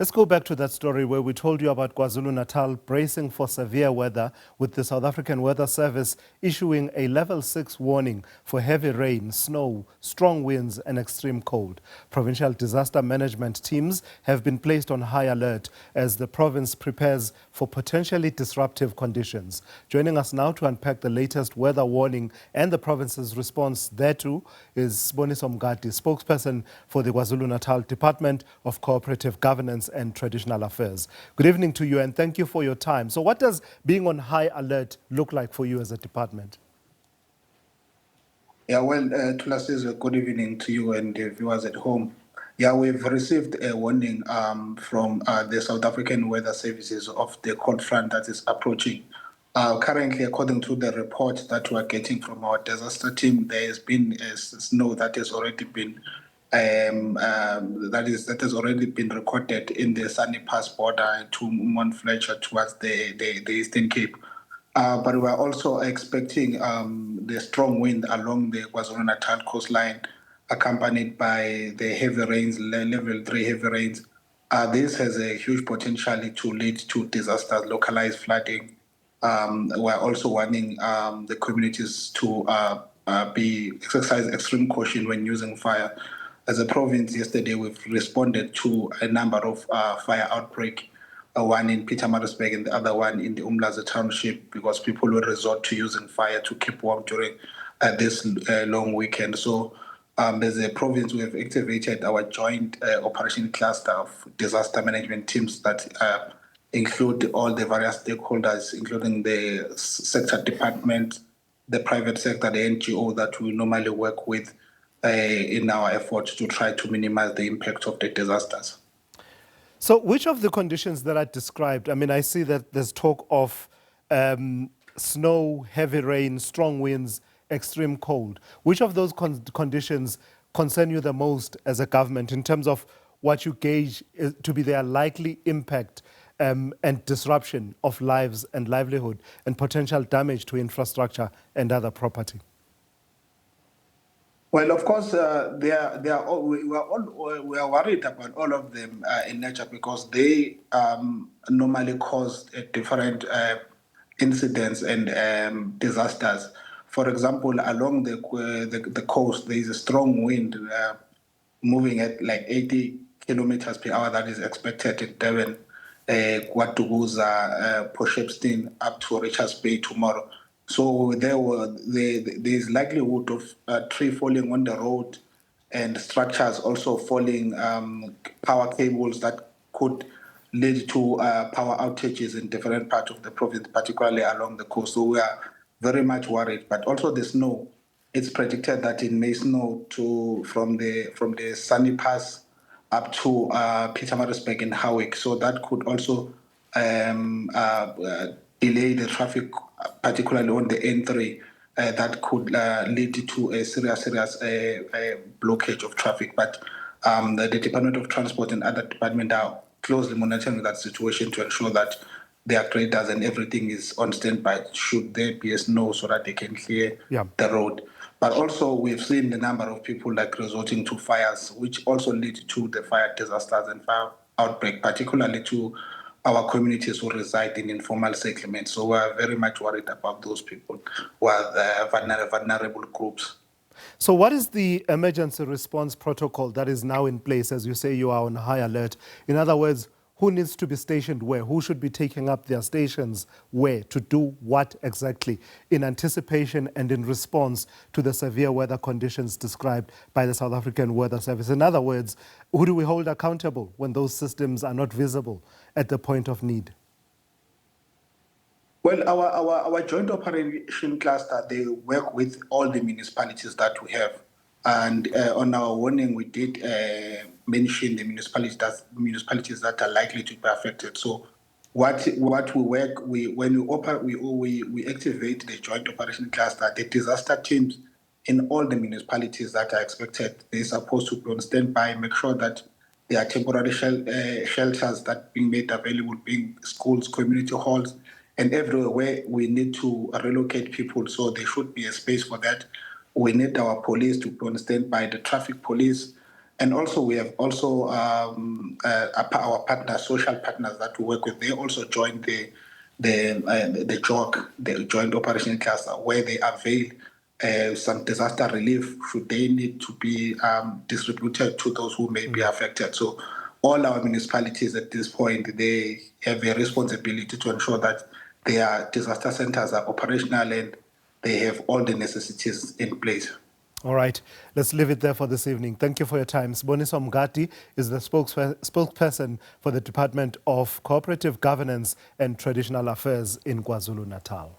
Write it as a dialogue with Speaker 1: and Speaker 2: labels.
Speaker 1: Let's go back to that story where we told you about KwaZulu-Natal bracing for severe weather, with the South African Weather Service issuing a level 6 warning for heavy rain, snow, strong winds and extreme cold. Provincial disaster management teams have been placed on high alert as the province prepares for potentially disruptive conditions. Joining us now to unpack the latest weather warning and the province's response thereto is Siboniso Mngadi, spokesperson for the KwaZulu-Natal Department of Cooperative Governance and Traditional Affairs. Good evening to you and thank you for your time. So what does being on high alert look like for you as a department?
Speaker 2: Yeah, well, Thulasizwe, good evening to you and the viewers at home. Yeah, we've received a warning from the South African Weather Services of the cold front that is approaching. Currently, according to the report that we are getting from our disaster team, there has been snow that has already been that has already been recorded in the Sunny Pass border to Mount Fletcher towards the Eastern Cape. But we are also expecting the strong wind along the KwaZulu-Natal coastline, accompanied by the heavy rains, level 3 heavy rains. This has a huge potential to lead to disasters, localized flooding. We're also warning the communities to exercise extreme caution when using fire. As a province, yesterday we've responded to a number of fire outbreaks, one in Pietermaritzburg and the other one in the Umlazi township, because people will resort to using fire to keep warm during this long weekend. So as a province, we have activated our joint operation cluster of disaster management teams that include all the various stakeholders, including the sector department, the private sector, the NGO that we normally work with in our efforts to try to minimize the impact of the disasters.
Speaker 1: So which of the conditions that I described, I mean, I see that there's talk of snow, heavy rain, strong winds, extreme cold. Which of those conditions concern you the most as a government in terms of what you gauge to be their likely impact and disruption of lives and livelihood and potential damage to infrastructure and other property?
Speaker 2: Well, of course, we are worried about all of them in nature because they normally cause different incidents and disasters. For example, along the coast, there is a strong wind moving at like 80 kilometers per hour that is expected in Devon, KwaDukuza, Port Shepstone, up to Richards Bay tomorrow. So there is likelihood of a tree falling on the road and structures also falling, power cables that could lead to power outages in different parts of the province, particularly along the coast. So we are very much worried. But also the snow, it's predicted that it may snow from the Sunny Pass up to Pietermaritzburg and Howick. So that could also delay the traffic, particularly on the N3, that could lead to a serious blockage of traffic. But the Department of Transport and other departments are closely monitoring that situation to ensure that their graders and everything is on standby should there be a snow so that they can clear the road. But also we've seen the number of people like resorting to fires, which also lead to the fire disasters and fire outbreak, particularly to our communities who reside in informal settlements. So we're very much worried about those people who are vulnerable groups.
Speaker 1: So what is the emergency response protocol that is now in place? As you say, you are on high alert. In other words, who needs to be stationed where? Who should be taking up their stations where to do what exactly in anticipation and in response to the severe weather conditions described by the South African Weather Service? In other words, who do we hold accountable when those systems are not visible at the point of need?
Speaker 2: Well, our joint operation cluster, they work with all the municipalities that we have. And on our warning, we did mention the municipalities that are likely to be affected. So what we work, when we activate the joint operation cluster, the disaster teams in all the municipalities that are expected, they're supposed to be on standby, make sure that there are temporary shelters that being made available, being schools, community halls, and everywhere we need to relocate people. So there should be a space for that. We need our police to be on standby, the traffic police, And also we have also our partners, social partners that we work with. They also joined the JOC, the Joint Operation Cluster, where they avail some disaster relief should they need to be distributed to those who may be affected. So all our municipalities at this point, they have a responsibility to ensure that their disaster centers are operational and they have all the necessities in place.
Speaker 1: All right, let's leave it there for this evening. Thank you for your time. Siboniso Mngadi is the spokesperson for the Department of Cooperative Governance and Traditional Affairs in KwaZulu-Natal.